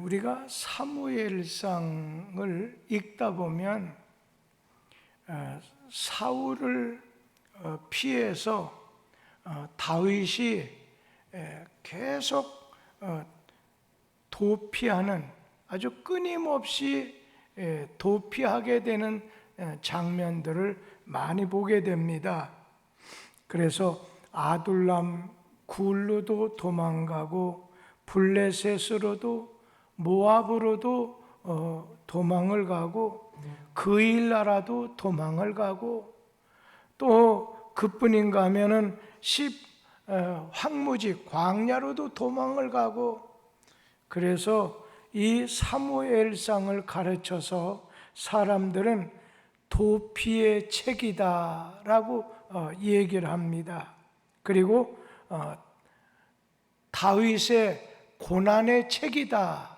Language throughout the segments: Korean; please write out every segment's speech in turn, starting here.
우리가 사무엘상을 읽다 보면 사울을 피해서 다윗이 계속 도피하는, 아주 끊임없이 도피하게 되는 장면들을 많이 보게 됩니다. 그래서 아둘람 굴로도 도망가고 블레셋으로도 모압으로도 도망을 가고 그일 나라도 도망을 가고, 또 그뿐인가 하면은 황무지 광야로도 도망을 가고, 그래서 이 사무엘상을 가르쳐서 사람들은 도피의 책이다라고 얘기를 합니다. 그리고 다윗의 고난의 책이다,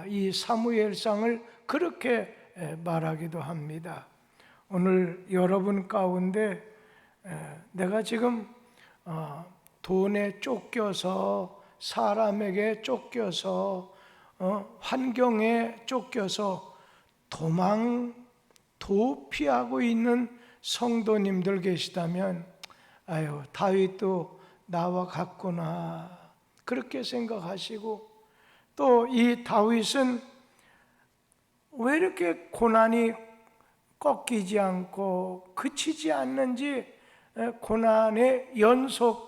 이 사무엘상을 그렇게 말하기도 합니다. 오늘 여러분 가운데 내가 지금 돈에 쫓겨서, 사람에게 쫓겨서, 환경에 쫓겨서 도피하고 있는 성도님들 계시다면, 아유, 다윗도 나와 같구나, 그렇게 생각하시고, 또 이 다윗은 왜 이렇게 고난이 꺾이지 않고 그치지 않는지, 고난의 연속으로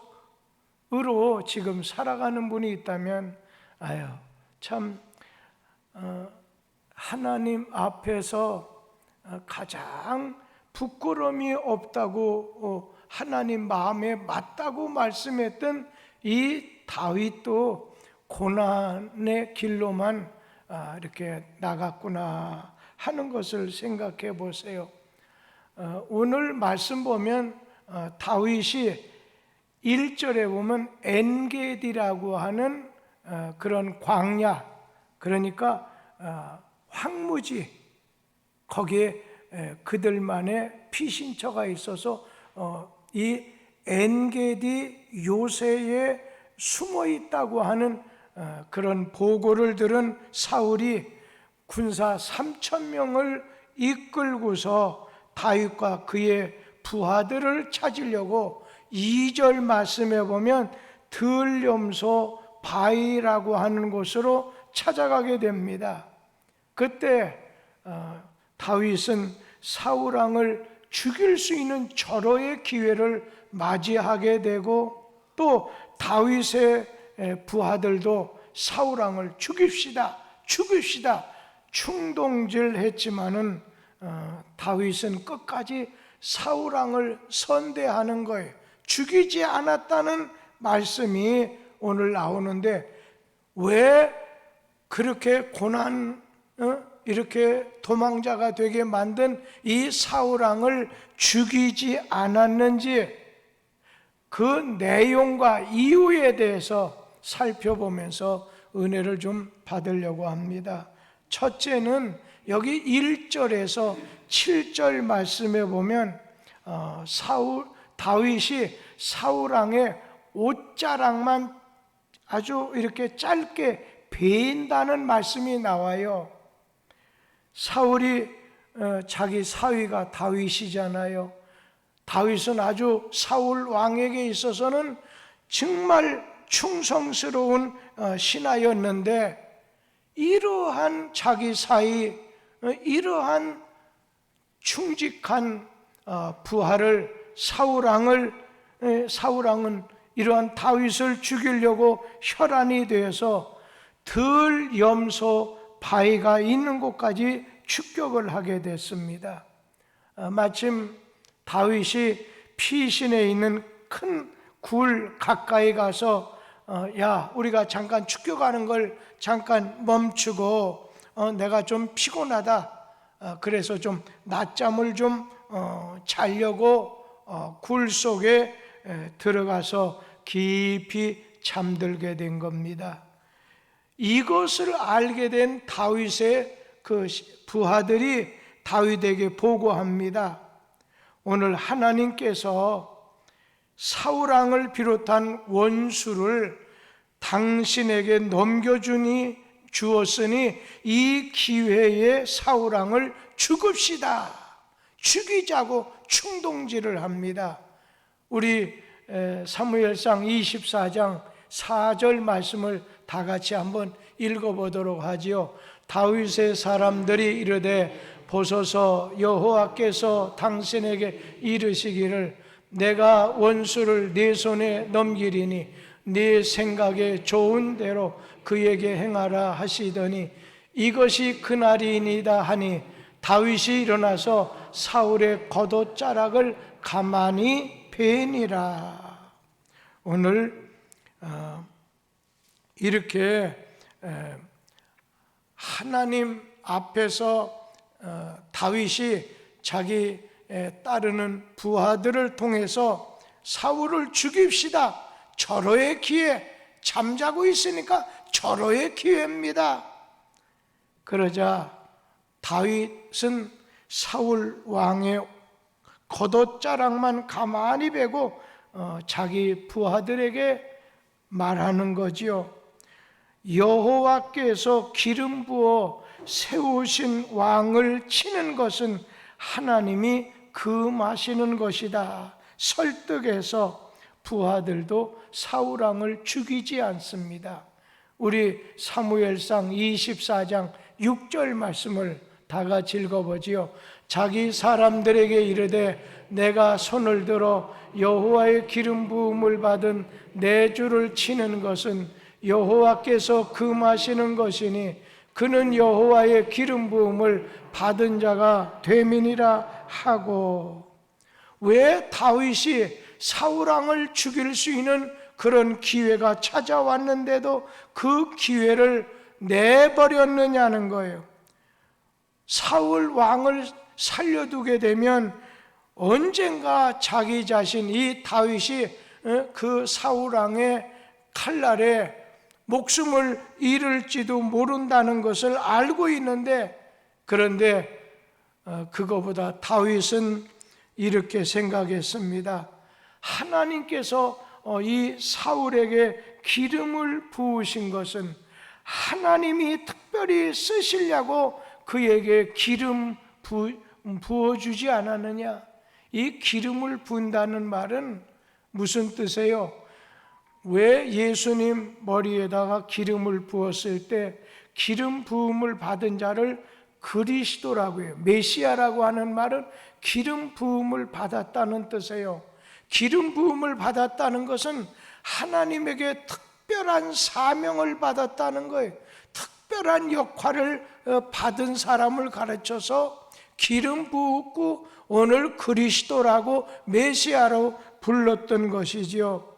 지금 살아가는 분이 있다면, 아유, 참 하나님 앞에서 가장 부끄러움이 없다고, 하나님 마음에 맞다고 말씀했던 이 다윗도 고난의 길로만 이렇게 나갔구나 하는 것을 생각해 보세요. 오늘 말씀 보면 다윗이 1절에 보면 엔게디라고 하는 그런 광야, 그러니까 황무지, 거기에 그들만의 피신처가 있어서 이 엔게디 요새에 숨어 있다고 하는 그런 보고를 들은 사울이 군사 3,000명을 이끌고서 다윗과 그의 부하들을 찾으려고 2절 말씀에 보면 들염소 바위라고 하는 곳으로 찾아가게 됩니다. 그때 다윗은 사울 왕을 죽일 수 있는 절호의 기회를 맞이하게 되고, 또 다윗의 부하들도 사울 왕을 죽입시다 충동질했지만은 다윗은 끝까지 사울 왕을 선대하는 거예요. 죽이지 않았다는 말씀이 오늘 나오는데, 왜 그렇게 이렇게 도망자가 되게 만든 이 사울 왕을 죽이지 않았는지, 그 내용과 이유에 대해서 살펴보면서 은혜를 좀 받으려고 합니다. 첫째는 여기 1절에서 7절 말씀에 보면 다윗이 사울 왕의 옷자락만 아주 이렇게 짧게 베인다는 말씀이 나와요. 사울이 자기 사위가 다윗이잖아요. 다윗은 아주 사울 왕에게 있어서는 정말 충성스러운 신하였는데, 이러한 자기 사위, 이러한 충직한 부하를 사울 왕은 이러한 다윗을 죽이려고 혈안이 되어서 들염소 바위가 있는 곳까지 축격을 하게 됐습니다. 마침 다윗이 피신에 있는 큰 굴 가까이 가서 야, 우리가 잠깐 축격하는 걸 잠깐 멈추고 내가 좀 피곤하다, 그래서 좀 낮잠을 좀 자려고 굴 속에 들어가서 깊이 잠들게 된 겁니다. 이것을 알게 된 다윗의 그 부하들이 다윗에게 보고합니다. 오늘 하나님께서 사울 왕을 비롯한 원수를 당신에게 넘겨주니 주었으니 이 기회에 사울왕을 죽읍시다. 죽이자고 충동질을 합니다. 우리 사무엘상 24장 4절 말씀을 다 같이 한번 읽어보도록 하지요. 다윗의 사람들이 이르되 보소서, 여호와께서 당신에게 이르시기를 내가 원수를 네 손에 넘기리니 네 생각에 좋은 대로 그에게 행하라 하시더니 이것이 그날이니이다 하니 다윗이 일어나서 사울의 겉옷자락을 가만히 베니라. 오늘 이렇게 하나님 앞에서 다윗이 자기 따르는 부하들을 통해서 사울을 죽입시다. 절호의 기회, 잠자고 있으니까 절호의 기회입니다. 그러자 다윗은 사울 왕의 겉옷자락만 가만히 베고 자기 부하들에게 말하는 거지요. 여호와께서 기름 부어 세우신 왕을 치는 것은 하나님이 금하시는 것이다. 설득해서 부하들도 사울 왕을 죽이지 않습니다. 우리 사무엘상 24장 6절 말씀을 다 같이 읽어보지요. 자기 사람들에게 이르되 내가 손을 들어 여호와의 기름 부음을 받은 내 주를 치는 것은 여호와께서 금하시는 것이니 그는 여호와의 기름 부음을 받은 자가 됨이니라 하고. 왜 다윗이 사울 왕을 죽일 수 있는 그런 기회가 찾아왔는데도 그 기회를 내버렸느냐는 거예요. 사울 왕을 살려두게 되면 언젠가 자기 자신, 이 다윗이 그 사울 왕의 칼날에 목숨을 잃을지도 모른다는 것을 알고 있는데, 그런데 그거보다 다윗은 이렇게 생각했습니다. 하나님께서 이 사울에게 기름을 부으신 것은 하나님이 특별히 쓰시려고 그에게 기름 부어주지 않았느냐? 이 기름을 부은다는 말은 무슨 뜻이에요? 왜 예수님 머리에다가 기름을 부었을 때 기름 부음을 받은 자를 그리스도라고 해요. 메시아라고 하는 말은 기름 부음을 받았다는 뜻이에요. 기름 부음을 받았다는 것은 하나님에게 특별한 사명을 받았다는 거예요. 특별한 역할을 받은 사람을 가르쳐서 기름 부었고 오늘 그리스도라고 메시아로 불렀던 것이지요.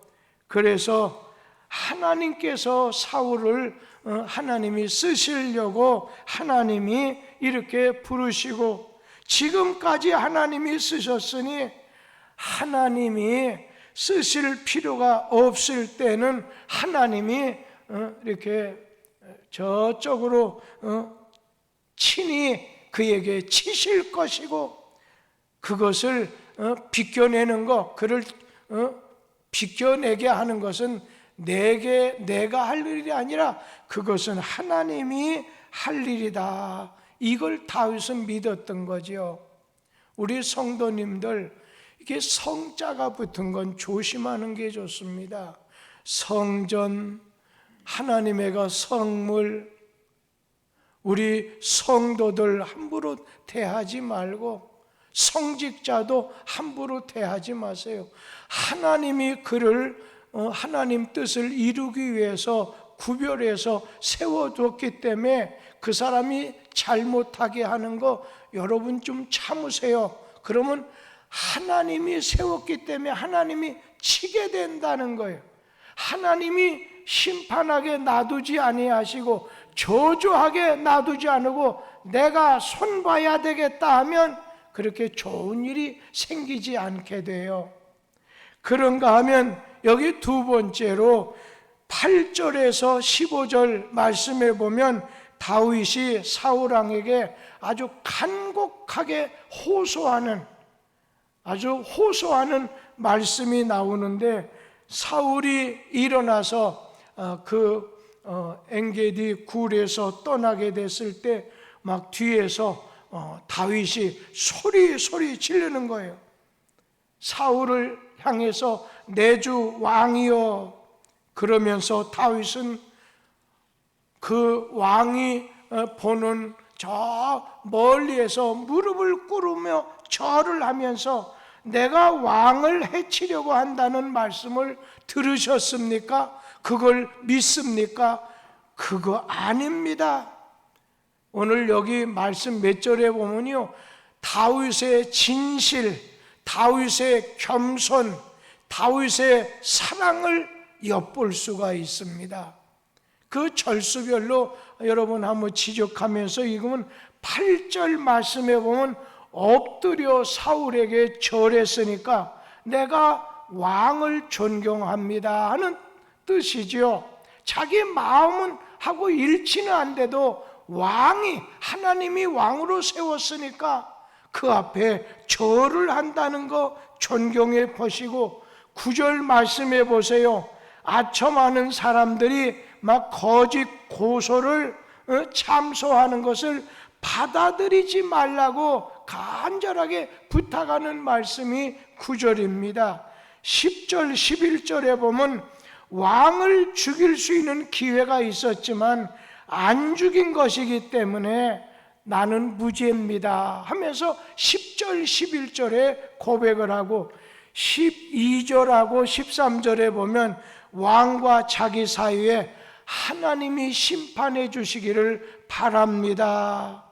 그래서 하나님께서 사울을 하나님이 쓰시려고 하나님이 이렇게 부르시고, 지금까지 하나님이 쓰셨으니 하나님이 쓰실 필요가 없을 때는 하나님이 이렇게 저쪽으로 친히 그에게 치실 것이고, 그것을 비껴내는 것, 그를 비껴내게 하는 것은 내가 할 일이 아니라 그것은 하나님이 할 일이다. 이걸 다윗은 믿었던 거지요. 우리 성도님들, 이게 성자가 붙은 건 조심하는 게 좋습니다. 성전, 하나님의가 성물, 우리 성도들 함부로 대하지 말고 성직자도 함부로 대하지 마세요. 하나님이 그를 하나님 뜻을 이루기 위해서 구별해서 세워뒀기 때문에 그 사람이 잘못하게 하는 거 여러분 좀 참으세요. 그러면 하나님이 세웠기 때문에 하나님이 치게 된다는 거예요. 하나님이 심판하게 놔두지 아니하시고 저주하게 놔두지 않고 내가 손봐야 되겠다 하면 그렇게 좋은 일이 생기지 않게 돼요. 그런가 하면 여기 두 번째로 8절에서 15절 말씀에 보면 다윗이 사울 왕에게 아주 간곡하게 호소하는 말씀이 나오는데, 사울이 일어나서 그 엔게디 굴에서 떠나게 됐을 때 막 뒤에서 다윗이 소리 지르는 거예요. 사울을 향해서 내 주 왕이여. 그러면서 다윗은 그 왕이 보는 저 멀리에서 무릎을 꿇으며 절을 하면서 내가 왕을 해치려고 한다는 말씀을 들으셨습니까? 그걸 믿습니까? 그거 아닙니다. 오늘 여기 말씀 몇 절에 보면요, 다윗의 진실, 다윗의 겸손, 다윗의 사랑을 엿볼 수가 있습니다. 그 절수별로 여러분 한번 지적하면서 읽으면 8절 말씀에 보면 엎드려 사울에게 절했으니까 내가 왕을 존경합니다 하는 뜻이죠. 자기 마음은 하고 일치는 안 돼도 하나님이 왕으로 세웠으니까 그 앞에 절을 한다는 거 존경해 보시고, 9절 말씀해 보세요. 아첨하는 사람들이 막 거짓 고소를 참소하는 것을 받아들이지 말라고 간절하게 부탁하는 말씀이 9절입니다. 10절, 11절에 보면 왕을 죽일 수 있는 기회가 있었지만 안 죽인 것이기 때문에 나는 무죄입니다 하면서 10절, 11절에 고백을 하고, 12절하고 13절에 보면 왕과 자기 사이에 하나님이 심판해 주시기를 바랍니다.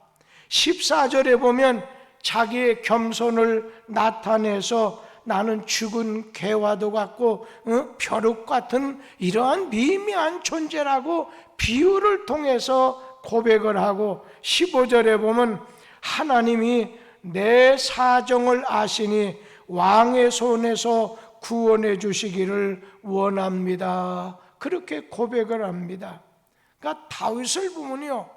14절에 보면 자기의 겸손을 나타내서 나는 죽은 개와도 같고 벼룩 같은 이러한 미미한 존재라고 비유를 통해서 고백을 하고, 15절에 보면 하나님이 내 사정을 아시니 왕의 손에서 구원해 주시기를 원합니다. 그렇게 고백을 합니다. 그러니까 다윗을 보면요,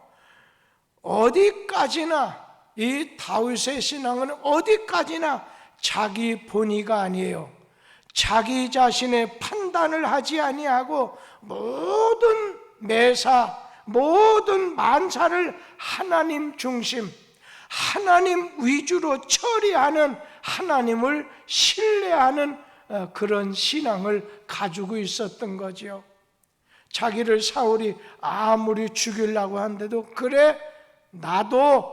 어디까지나 이 다윗의 신앙은 어디까지나 자기 본의가 아니에요. 자기 자신의 판단을 하지 아니하고 모든 매사, 모든 만사를 하나님 중심, 하나님 위주로 처리하는, 하나님을 신뢰하는 그런 신앙을 가지고 있었던 거죠. 자기를 사울이 아무리 죽이려고 한데도 그래 나도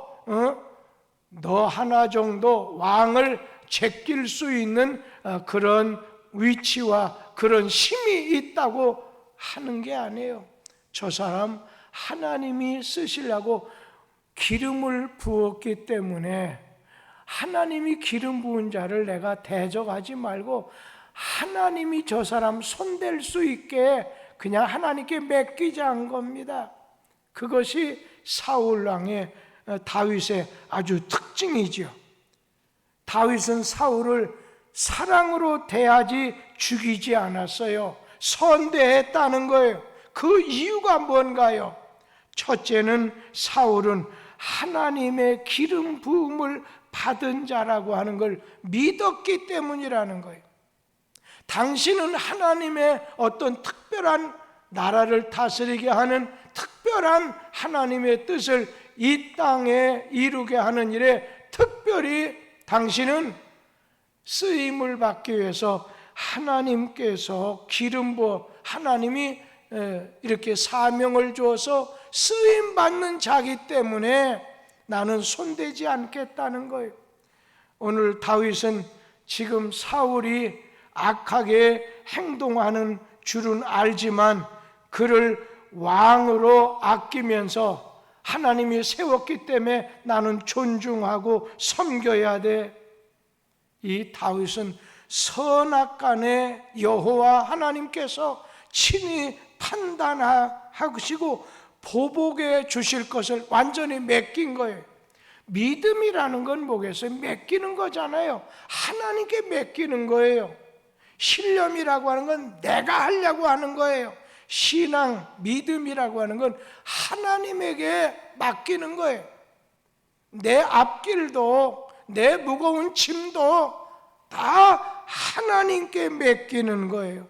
너 하나 정도 왕을 제낄 수 있는 그런 위치와 그런 힘이 있다고 하는 게 아니에요. 저 사람 하나님이 쓰시려고 기름을 부었기 때문에 하나님이 기름 부은 자를 내가 대적하지 말고 하나님이 저 사람 손댈 수 있게 그냥 하나님께 맡기자 한 겁니다. 그것이 사울 왕의 다윗의 아주 특징이죠. 다윗은 사울을 사랑으로 대하지 죽이지 않았어요. 선대했다는 거예요. 그 이유가 뭔가요? 첫째는 사울은 하나님의 기름 부음을 받은 자라고 하는 걸 믿었기 때문이라는 거예요. 당신은 하나님의 어떤 특별한 나라를 다스리게 하는 특별한 하나님의 뜻을 이 땅에 이루게 하는 일에 특별히 당신은 쓰임을 받기 위해서 하나님께서 기름 부어 하나님이 이렇게 사명을 주어서 쓰임 받는 자기 때문에 나는 손대지 않겠다는 거예요. 오늘 다윗은 지금 사울이 악하게 행동하는 줄은 알지만 그를 왕으로 아끼면서 하나님이 세웠기 때문에 나는 존중하고 섬겨야 돼. 이 다윗은 선악간에 여호와 하나님께서 친히 판단하시고 보복해 주실 것을 완전히 맡긴 거예요. 믿음이라는 건 뭐겠어요? 맡기는 거잖아요. 하나님께 맡기는 거예요. 신념이라고 하는 건 내가 하려고 하는 거예요. 신앙, 믿음이라고 하는 건 하나님에게 맡기는 거예요. 내 앞길도 내 무거운 짐도 다 하나님께 맡기는 거예요.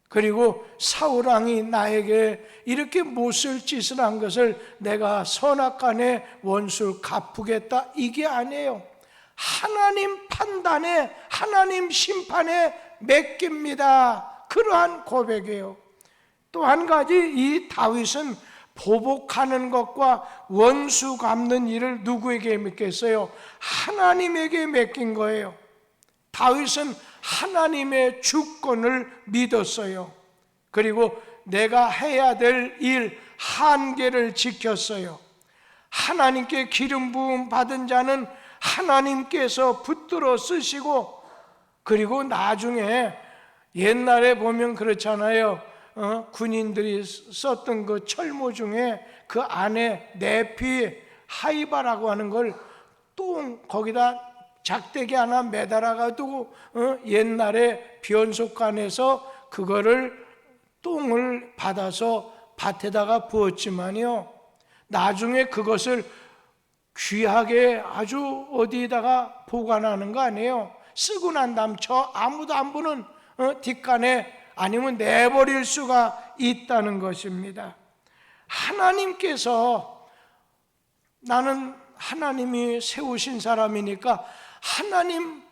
그리고 사울왕이 나에게 이렇게 못쓸 짓을 한 것을 내가 선악간의 원수를 갚으겠다, 이게 아니에요. 하나님 판단에, 하나님 심판에 맡깁니다. 그러한 고백이에요. 또 한 가지, 이 다윗은 보복하는 것과 원수 갚는 일을 누구에게 맡겼어요? 하나님에게 맡긴 거예요. 다윗은 하나님의 주권을 믿었어요. 그리고 내가 해야 될 일 한계를 지켰어요. 하나님께 기름 부음 받은 자는 하나님께서 붙들어 쓰시고, 그리고 나중에 옛날에 보면 그렇잖아요. 군인들이 썼던 그 철모 중에 그 안에 네피 하이바라고 하는 걸 똥 거기다 작대기 하나 매달아가지고 옛날에 변속관에서 그거를 똥을 받아서 밭에다가 부었지만요, 나중에 그것을 귀하게 아주 어디에다가 보관하는 거 아니에요. 쓰고 난 다음 저 아무도 안 보는 뒷간에 아니면 내버릴 수가 있다는 것입니다. 하나님께서, 나는 하나님이 세우신 사람이니까 하나님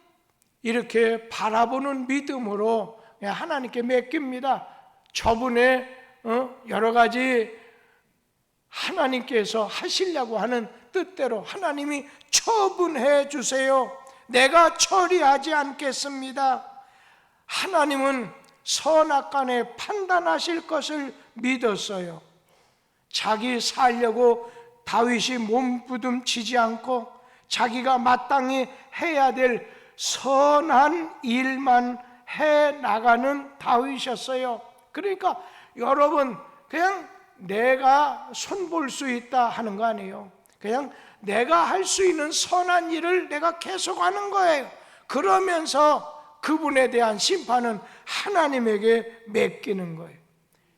이렇게 바라보는 믿음으로 하나님께 맡깁니다. 저분의 여러 가지 하나님께서 하시려고 하는 뜻대로 하나님이 처분해 주세요. 내가 처리하지 않겠습니다. 하나님은 선악간에 판단하실 것을 믿었어요. 자기 살려고 다윗이 몸부림치지 않고 자기가 마땅히 해야 될 선한 일만 해 나가는 다윗이었어요. 그러니까 여러분, 그냥 내가 손볼 수 있다 하는 거 아니에요. 그냥 내가 할 수 있는 선한 일을 내가 계속하는 거예요. 그러면서 그분에 대한 심판은 하나님에게 맡기는 거예요.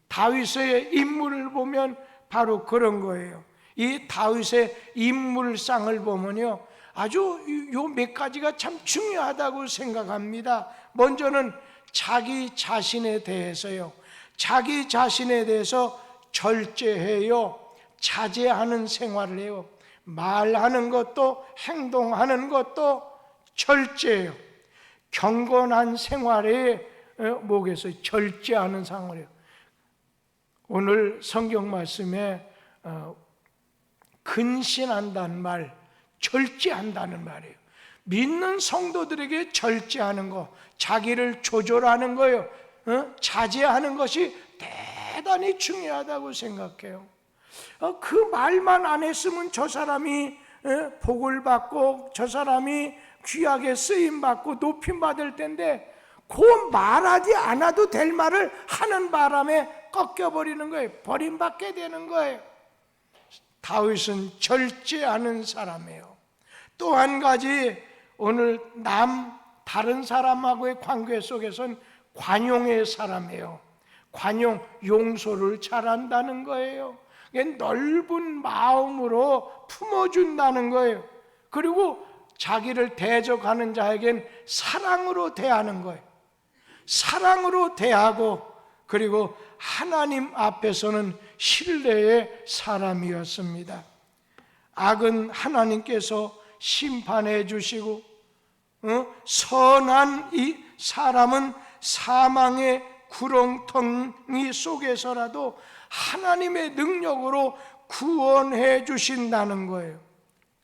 다윗의 인물을 보면 바로 그런 거예요. 이 다윗의 인물상을 보면요, 아주 요 몇 가지가 참 중요하다고 생각합니다. 먼저는 자기 자신에 대해서요. 자기 자신에 대해서 절제해요. 자제하는 생활을 해요. 말하는 것도 행동하는 것도 절제해요. 경건한 생활에 뭐겠어요? 절제하는 생활이에요. 오늘 성경 말씀에 근신한다는 말, 절제한다는 말이에요. 믿는 성도들에게 절제하는 거, 자기를 조절하는 거예요. 자제하는 것이 대단히 중요하다고 생각해요. 그 말만 안 했으면 저 사람이 복을 받고 저 사람이 귀하게 쓰임받고 높임받을 텐데, 그 말하지 않아도 될 말을 하는 바람에 꺾여버리는 거예요. 버림받게 되는 거예요. 다윗은 절제하는 사람이에요. 또 한 가지, 오늘 다른 사람하고의 관계 속에선 관용의 사람이에요. 관용, 용서를 잘한다는 거예요. 넓은 마음으로 품어준다는 거예요. 그리고 자기를 대적하는 자에겐 사랑으로 대하는 거예요. 사랑으로 대하고, 그리고 하나님 앞에서는 신뢰의 사람이었습니다. 악은 하나님께서 심판해 주시고, 선한 이 사람은 사망의 구렁텅이 속에서라도 하나님의 능력으로 구원해 주신다는 거예요.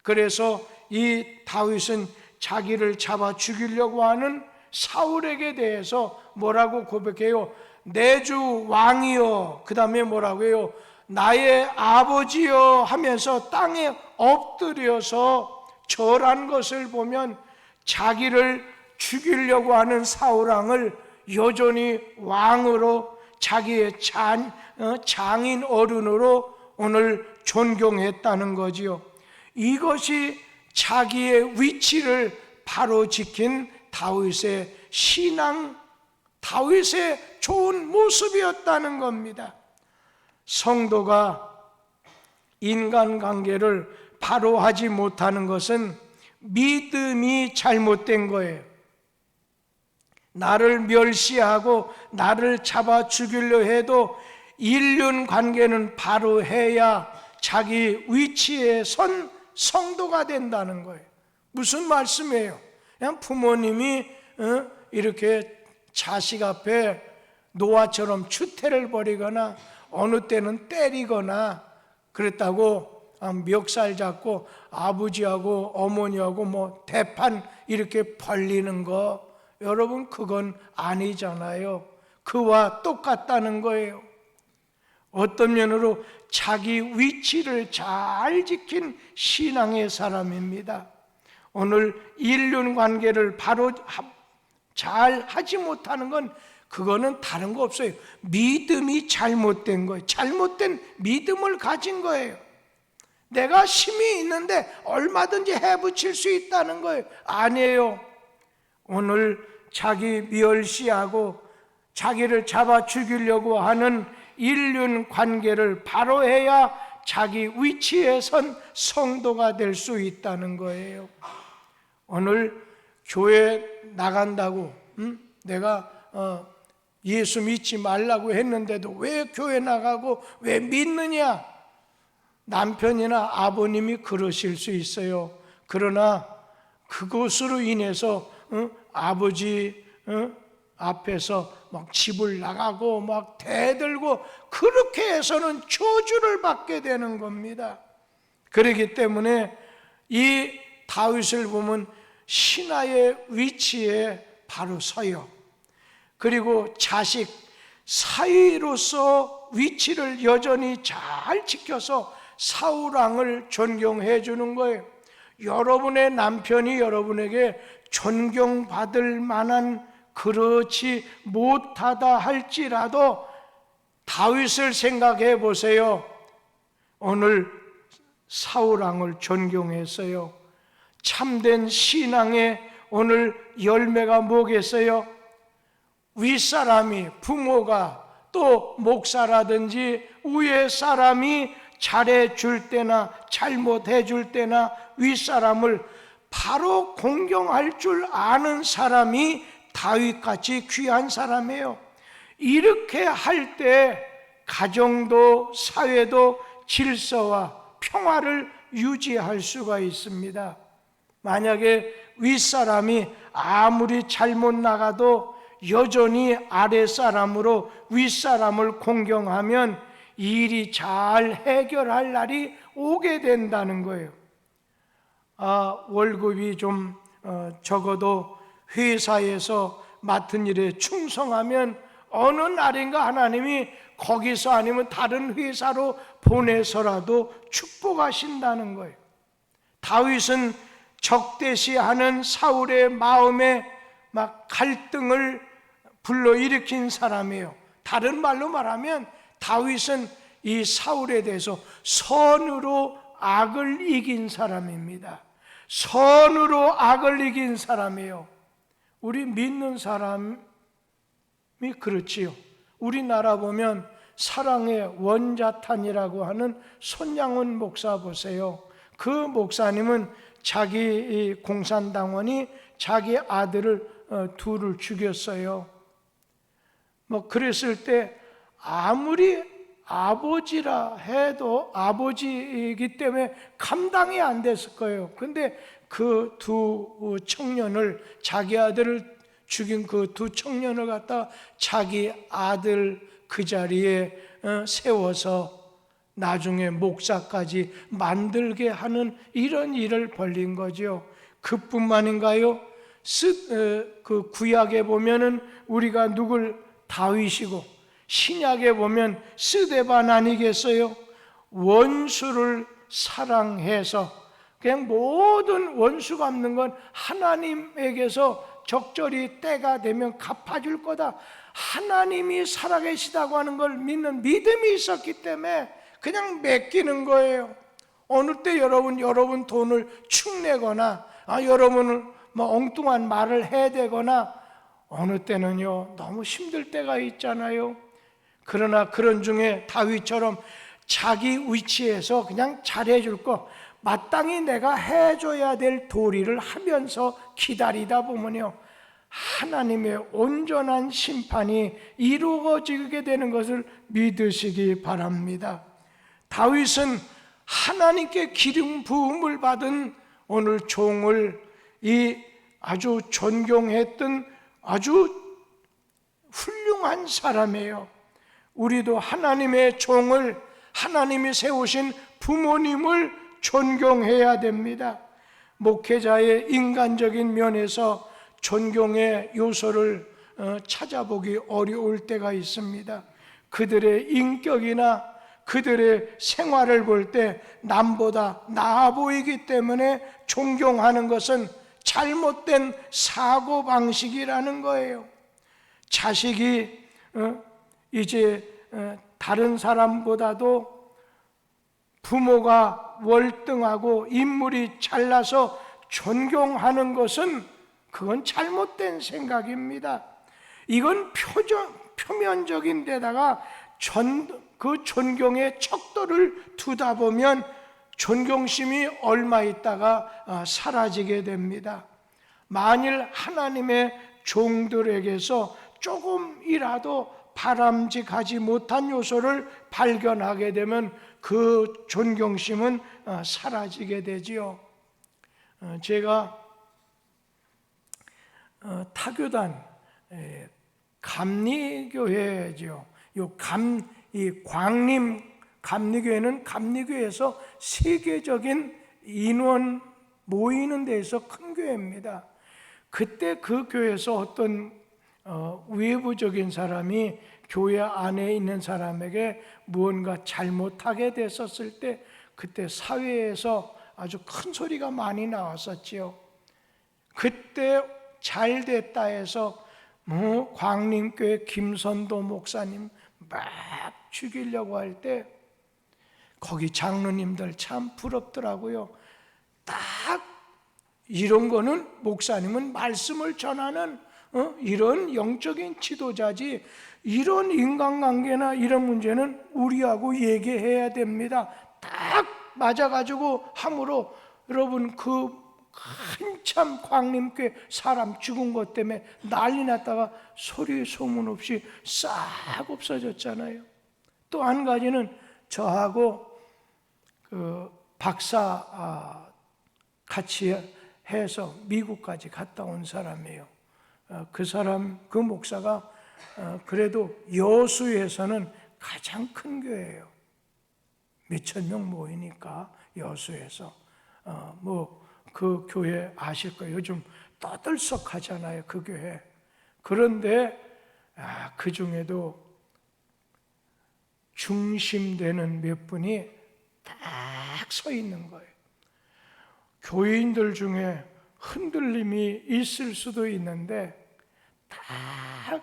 그래서 이 다윗은 자기를 잡아 죽이려고 하는 사울에게 대해서 뭐라고 고백해요? 내 주 왕이여, 그 다음에 뭐라고 해요? 나의 아버지여 하면서 땅에 엎드려서 절한 것을 보면 자기를 죽이려고 하는 사울왕을 여전히 왕으로, 자기의 장인 어른으로 오늘 존경했다는 거지요. 이것이 자기의 위치를 바로 지킨 다윗의 신앙, 다윗의 좋은 모습이었다는 겁니다. 성도가 인간관계를 바로 하지 못하는 것은 믿음이 잘못된 거예요. 나를 멸시하고 나를 잡아 죽이려 해도 인륜 관계는 바로 해야 자기 위치에 선 성도가 된다는 거예요. 무슨 말씀이에요? 그냥 부모님이 이렇게 자식 앞에 노아처럼 추태를 벌이거나 어느 때는 때리거나 그랬다고 멱살 잡고 아버지하고 어머니하고 뭐 대판 이렇게 벌리는 거, 여러분 그건 아니잖아요. 그와 똑같다는 거예요. 어떤 면으로 자기 위치를 잘 지킨 신앙의 사람입니다. 오늘 인륜 관계를 바로 잘 하지 못하는 건 그거는 다른 거 없어요. 믿음이 잘못된 거예요. 잘못된 믿음을 가진 거예요. 내가 힘이 있는데 얼마든지 해붙일 수 있다는 거예요. 아니에요. 오늘 자기 멸시하고 자기를 잡아 죽이려고 하는 인륜 관계를 바로 해야 자기 위치에 선 성도가 될 수 있다는 거예요. 오늘 교회 나간다고 내가 예수 믿지 말라고 했는데도 왜 교회 나가고 왜 믿느냐? 남편이나 아버님이 그러실 수 있어요. 그러나 그것으로 인해서 아버지 앞에서 막 집을 나가고 막 대들고 그렇게 해서는 저주를 받게 되는 겁니다. 그렇기 때문에 이 다윗을 보면 신하의 위치에 바로 서요. 그리고 자식 사위로서 위치를 여전히 잘 지켜서 사울 왕을 존경해 주는 거예요. 여러분의 남편이 여러분에게 존경받을 만한 그렇지 못하다 할지라도 다윗을 생각해 보세요. 오늘 사울 왕을 존경했어요. 참된 신앙의 오늘 열매가 뭐겠어요? 윗사람이, 부모가 또 목사라든지 위에 사람이 잘해줄 때나 잘못해줄 때나 윗사람을 바로 공경할 줄 아는 사람이 다윗같이 귀한 사람이에요. 이렇게 할 때 가정도 사회도 질서와 평화를 유지할 수가 있습니다. 만약에 윗사람이 아무리 잘못 나가도 여전히 아랫사람으로 윗사람을 공경하면 일이 잘 해결할 날이 오게 된다는 거예요. 월급이 좀 적어도 회사에서 맡은 일에 충성하면 어느 날인가 하나님이 거기서 아니면 다른 회사로 보내서라도 축복하신다는 거예요. 다윗은 적대시하는 사울의 마음에 막 갈등을 불러일으킨 사람이에요. 다른 말로 말하면 다윗은 이 사울에 대해서 선으로 악을 이긴 사람입니다. 선으로 악을 이긴 사람이에요. 우리 믿는 사람이 그렇지요. 우리나라 보면 사랑의 원자탄이라고 하는 손양원 목사 보세요. 그 목사님은 자기 공산당원이 자기 아들을 둘을 죽였어요. 뭐 그랬을 때 아무리 아버지라 해도 아버지이기 때문에 감당이 안 됐을 거예요. 근데 그 두 청년을, 자기 아들을 죽인 그 두 청년을 갖다 자기 아들 그 자리에 세워서 나중에 목사까지 만들게 하는 이런 일을 벌린 거죠. 그뿐만인가요? 그 구약에 보면은 우리가 누굴 다윗이고 신약에 보면 스데반 아니겠어요? 원수를 사랑해서 그냥 모든 원수 갚는 건 하나님에게서 적절히 때가 되면 갚아줄 거다. 하나님이 살아계시다고 하는 걸 믿는 믿음이 있었기 때문에 그냥 맡기는 거예요. 어느 때 여러분 돈을 축내거나 여러분을 뭐 엉뚱한 말을 해대거나 어느 때는요 너무 힘들 때가 있잖아요. 그러나 그런 중에 다윗처럼 자기 위치에서 그냥 잘해줄 거 마땅히 내가 해줘야 될 도리를 하면서 기다리다 보면요 하나님의 온전한 심판이 이루어지게 되는 것을 믿으시기 바랍니다. 다윗은 하나님께 기름 부음을 받은 오늘 종을 이 아주 존경했던 아주 훌륭한 사람이에요. 우리도 하나님의 종을, 하나님이 세우신 부모님을 존경해야 됩니다. 목회자의 인간적인 면에서 존경의 요소를 찾아보기 어려울 때가 있습니다. 그들의 인격이나 그들의 생활을 볼 때 남보다 나아 보이기 때문에 존경하는 것은 잘못된 사고방식이라는 거예요. 자식이 이제 다른 사람보다도 부모가 월등하고 인물이 잘나서 존경하는 것은 그건 잘못된 생각입니다. 이건 표면적인 데다가 그 존경의 척도를 두다 보면 존경심이 얼마 있다가 사라지게 됩니다. 만일 하나님의 종들에게서 조금이라도 바람직하지 못한 요소를 발견하게 되면 그 존경심은 사라지게 되지요. 제가 타교단 감리교회죠. 이 광림 감리교회는 감리교회에서 세계적인 인원 모이는 데에서 큰 교회입니다. 그때 그 교회에서 어떤 외부적인 사람이 교회 안에 있는 사람에게 무언가 잘못하게 됐었을 때 그때 사회에서 아주 큰 소리가 많이 나왔었지요. 그때 잘 됐다 해서 광림교회 김선도 목사님 막 죽이려고 할 때 거기 장로님들 참 부럽더라고요. 딱 이런 거는 목사님은 말씀을 전하는 이런 영적인 지도자지, 이런 인간관계나 이런 문제는 우리하고 얘기해야 됩니다. 딱 맞아가지고 함으로 여러분 그 한참 광림교회 사람 죽은 것 때문에 난리 났다가 소리 소문 없이 싹 없어졌잖아요. 또 한 가지는 저하고 그 박사 같이 해서 미국까지 갔다 온 사람이에요. 그 사람, 그 목사가 그래도 여수에서는 가장 큰 교회예요. 몇천 명 모이니까 여수에서 그 교회 아실 거예요. 요즘 떠들썩하잖아요, 그 교회. 그런데 그 중에도 중심되는 몇 분이 딱 서 있는 거예요. 교인들 중에 흔들림이 있을 수도 있는데 딱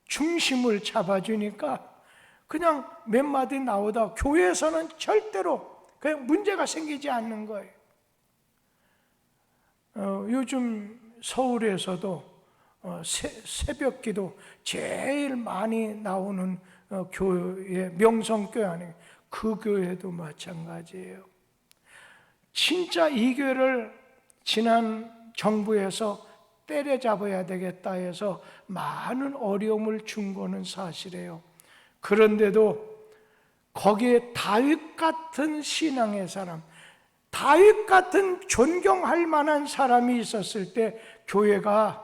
중심을 잡아주니까 그냥 몇 마디 나오다 교회에서는 절대로 그냥 문제가 생기지 않는 거예요. 요즘 서울에서도 새벽 기도 제일 많이 나오는 교회, 명성교회 아니에요. 그 교회도 마찬가지예요. 진짜 이 교회를 지난 정부에서 때려잡아야 되겠다 해서 많은 어려움을 준 거는 사실이에요. 그런데도 거기에 다윗 같은 신앙의 사람, 다윗 같은 존경할 만한 사람이 있었을 때 교회가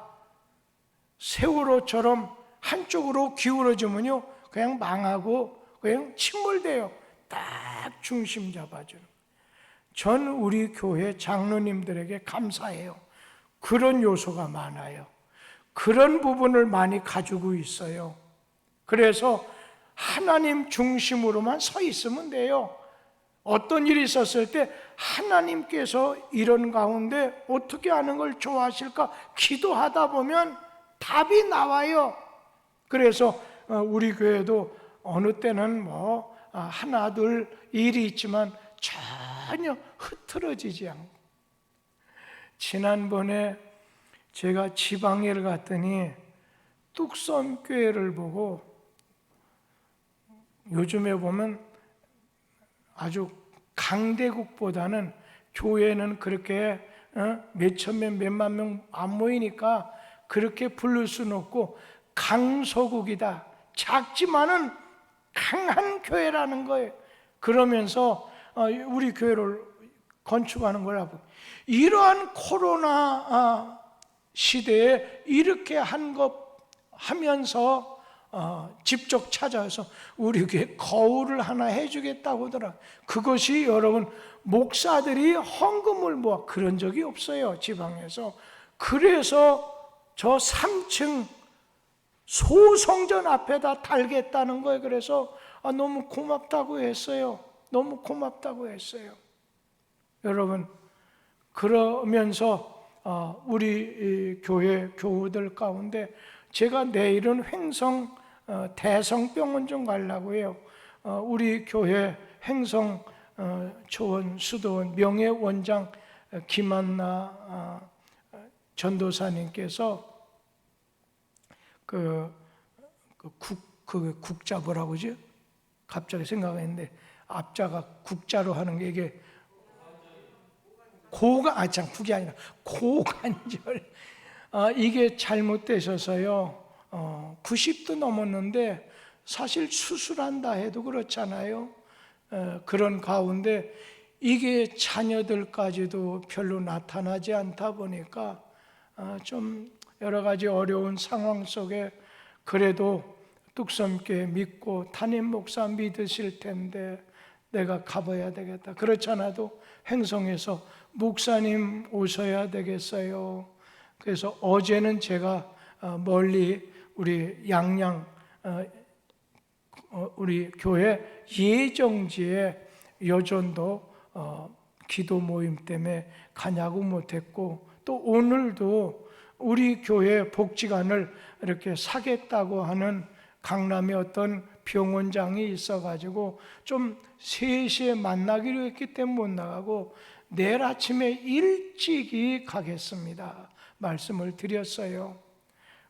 세월호처럼 한쪽으로 기울어지면요 그냥 망하고 그냥 침몰돼요. 딱 중심 잡아주는. 전 우리 교회 장로님들에게 감사해요. 그런 요소가 많아요. 그런 부분을 많이 가지고 있어요. 그래서 하나님 중심으로만 서 있으면 돼요. 어떤 일이 있었을 때 하나님께서 이런 가운데 어떻게 하는 걸 좋아하실까 기도하다 보면 답이 나와요. 그래서 우리 교회도 어느 때는 하나 둘 일이 있지만 전혀 흐트러지지 않고, 지난번에 제가 지방에를 갔더니 뚝섬 교회를 보고, 요즘에 보면 아주 강대국보다는 교회는 그렇게 몇천 명, 몇만 명 안 모이니까 그렇게 부를 수는 없고 강소국이다. 작지만은 강한 교회라는 거예요. 그러면서 우리 교회를 건축하는 거라고. 이러한 코로나 시대에 이렇게 한 것 하면서 직접 찾아와서 우리 교회 거울을 하나 해주겠다고 하더라. 그것이 여러분 목사들이 헌금을 모아 그런 적이 없어요, 지방에서. 그래서 저 3층 소성전 앞에다 달겠다는 거예요. 그래서 너무 고맙다고 했어요. 너무 고맙다고 했어요. 여러분, 그러면서 우리 교회 교우들 가운데 제가 내일은 횡성 대성병원 좀 가려고 해요. 우리 교회 횡성 초원 수도원 명예원장 김한나 전도사님께서 국자 뭐라고 하지? 갑자기 생각했는데 앞자가 국자로 하는 게 이게 그게 아니라 고관절. 이게 잘못되셔서요. 90도 넘었는데 사실 수술한다 해도 그렇잖아요. 그런 가운데 이게 자녀들까지도 별로 나타나지 않다 보니까 좀 여러 가지 어려운 상황 속에 그래도 뚝섬교회 믿고 담임 목사 믿으실 텐데 내가 가봐야 되겠다. 그렇지 않아도 횡성에서 목사님 오셔야 되겠어요. 그래서 어제는 제가 멀리 우리 양양 우리 교회 예정지에 여전도 기도 모임 때문에 가냐고 못했고, 또 오늘도 우리 교회 복지관을 이렇게 사겠다고 하는 강남의 어떤 병원장이 있어가지고 좀 3시에 만나기로 했기 때문에 못 나가고 내일 아침에 일찍이 가겠습니다 말씀을 드렸어요.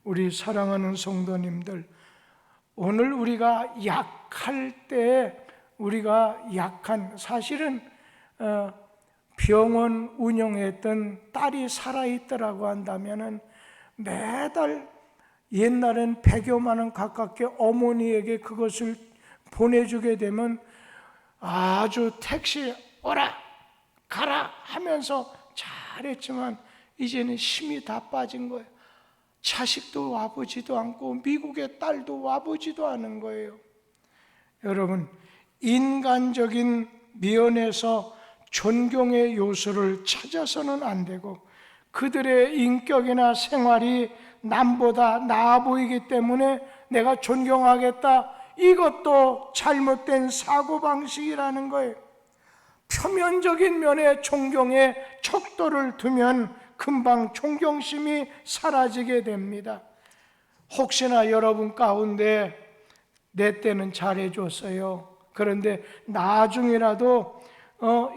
우리 사랑하는 성도님들, 오늘 우리가 약할 때 우리가 약한, 사실은 병원 운영했던 딸이 살아있더라고 한다면은 매달 옛날엔 100여만 원 가깝게 어머니에게 그것을 보내주게 되면 아주 택시 오라 가라 하면서 잘했지만 이제는 힘이 다 빠진 거예요. 자식도 와보지도 않고 미국의 딸도 와보지도 않은 거예요. 여러분, 인간적인 면에서 존경의 요소를 찾아서는 안 되고 그들의 인격이나 생활이 남보다 나아 보이기 때문에 내가 존경하겠다, 이것도 잘못된 사고방식이라는 거예요. 표면적인 면에 존경에 척도를 두면 금방 존경심이 사라지게 됩니다. 혹시나 여러분 가운데 내 때는 잘해줬어요. 그런데 나중이라도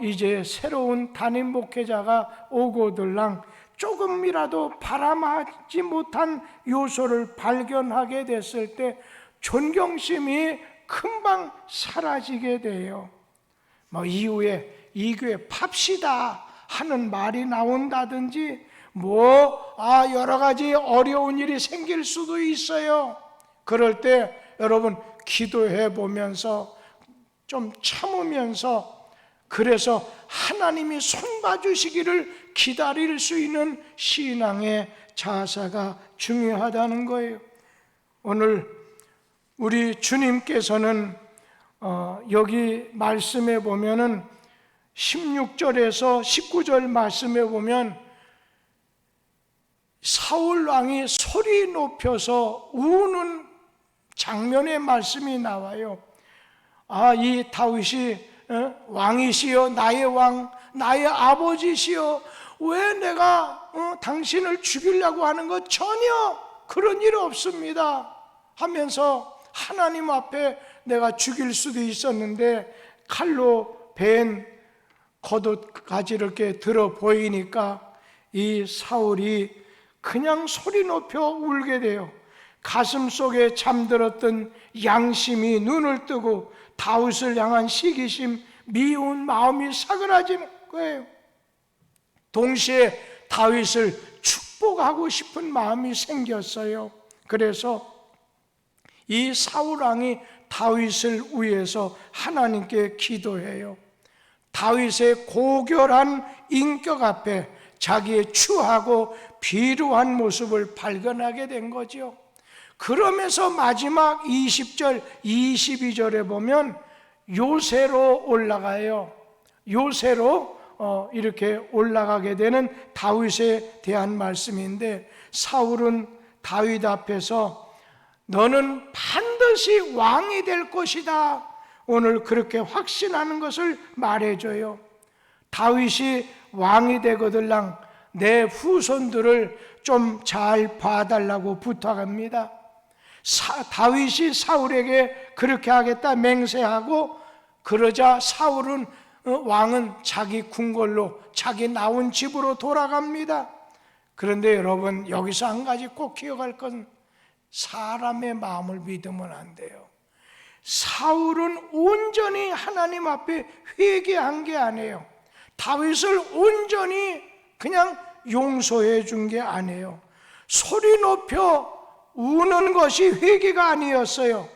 이제 새로운 담임 목회자가 오고들랑 조금이라도 바람하지 못한 요소를 발견하게 됐을 때 존경심이 금방 사라지게 돼요. 이후에 이 교회 팝시다 하는 말이 나온다든지 여러 가지 어려운 일이 생길 수도 있어요. 그럴 때 여러분 기도해 보면서 좀 참으면서, 그래서 하나님이 손봐주시기를 기다릴 수 있는 신앙의 자세가 중요하다는 거예요. 오늘 우리 주님께서는 여기 말씀에 보면은 16절에서 19절 말씀에 보면 사울 왕이 소리 높여서 우는 장면의 말씀이 나와요. 이 다윗이 왕이시여, 나의 왕, 나의 아버지시여, 왜 내가 당신을 죽이려고 하는 것? 전혀 그런 일 없습니다 하면서 하나님 앞에 내가 죽일 수도 있었는데 칼로 벤 겉옷가지를 이렇게 들어 보이니까 이 사울이 그냥 소리 높여 울게 돼요. 가슴 속에 잠들었던 양심이 눈을 뜨고 다윗을 향한 시기심, 미운 마음이 사그라지는 거예요. 동시에 다윗을 축복하고 싶은 마음이 생겼어요. 그래서 이 사울 왕이 다윗을 위해서 하나님께 기도해요. 다윗의 고결한 인격 앞에 자기의 추하고 비루한 모습을 발견하게 된 거죠. 그러면서 마지막 20절, 22절에 보면 요새로 올라가요. 요새로 이렇게 올라가게 되는 다윗에 대한 말씀인데, 사울은 다윗 앞에서 너는 반드시 왕이 될 것이다, 오늘 그렇게 확신하는 것을 말해줘요. 다윗이 왕이 되거들랑 내 후손들을 좀 잘 봐달라고 부탁합니다. 다윗이 사울에게 그렇게 하겠다 맹세하고, 그러자 사울은 왕은 자기 궁궐로, 자기 나온 집으로 돌아갑니다. 그런데 여러분, 여기서 한 가지 꼭 기억할 것은 사람의 마음을 믿으면 안 돼요. 사울은 온전히 하나님 앞에 회개한 게 아니에요. 다윗을 온전히 그냥 용서해 준 게 아니에요. 소리 높여 우는 것이 회개가 아니었어요.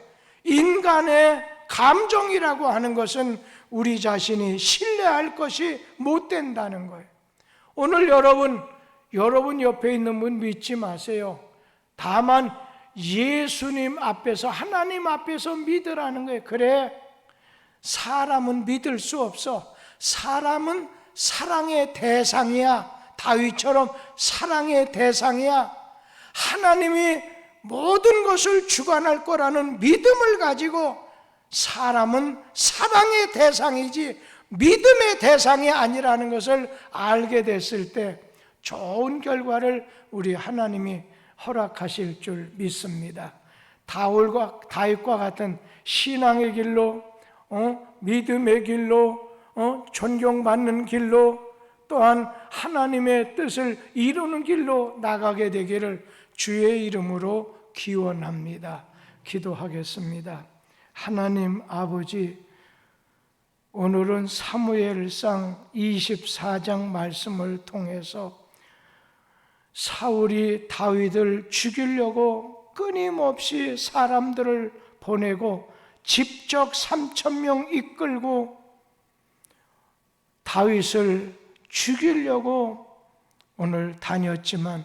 인간의 감정이라고 하는 것은 우리 자신이 신뢰할 것이 못 된다는 거예요. 오늘 여러분 옆에 있는 분 믿지 마세요. 다만 예수님 앞에서, 하나님 앞에서 믿으라는 거예요. 그래, 사람은 믿을 수 없어. 사람은 사랑의 대상이야. 다윗처럼 사랑의 대상이야. 하나님이 모든 것을 주관할 거라는 믿음을 가지고, 사람은 사랑의 대상이지 믿음의 대상이 아니라는 것을 알게 됐을 때 좋은 결과를 우리 하나님이 허락하실 줄 믿습니다. 다윗과 같은 신앙의 길로, 믿음의 길로, 존경받는 길로, 또한 하나님의 뜻을 이루는 길로 나가게 되기를 주의 이름으로 기원합니다. 기도하겠습니다. 하나님 아버지, 오늘은 사무엘상 24장 말씀을 통해서 사울이 다윗을 죽이려고 끊임없이 사람들을 보내고 직접 3,000명 이끌고 다윗을 죽이려고 오늘 다녔지만,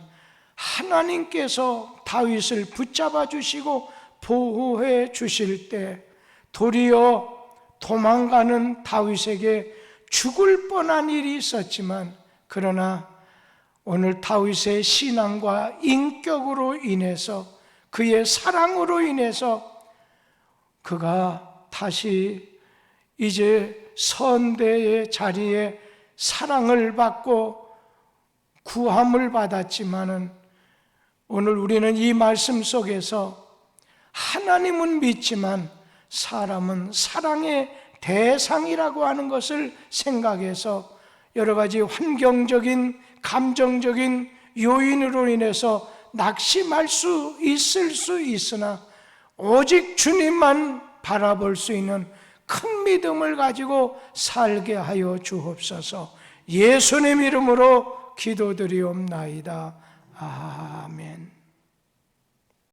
하나님께서 다윗을 붙잡아 주시고 보호해 주실 때 도리어 도망가는 다윗에게 죽을 뻔한 일이 있었지만, 그러나 오늘 다윗의 신앙과 인격으로 인해서, 그의 사랑으로 인해서 그가 다시 이제 선대의 자리에 사랑을 받고 구함을 받았지만은, 오늘 우리는 이 말씀 속에서 하나님은 믿지만 사람은 사랑의 대상이라고 하는 것을 생각해서 여러 가지 환경적인, 감정적인 요인으로 인해서 낙심할 수 있을 수 있으나, 오직 주님만 바라볼 수 있는 큰 믿음을 가지고 살게 하여 주옵소서. 예수님 이름으로 기도드리옵나이다. 아멘.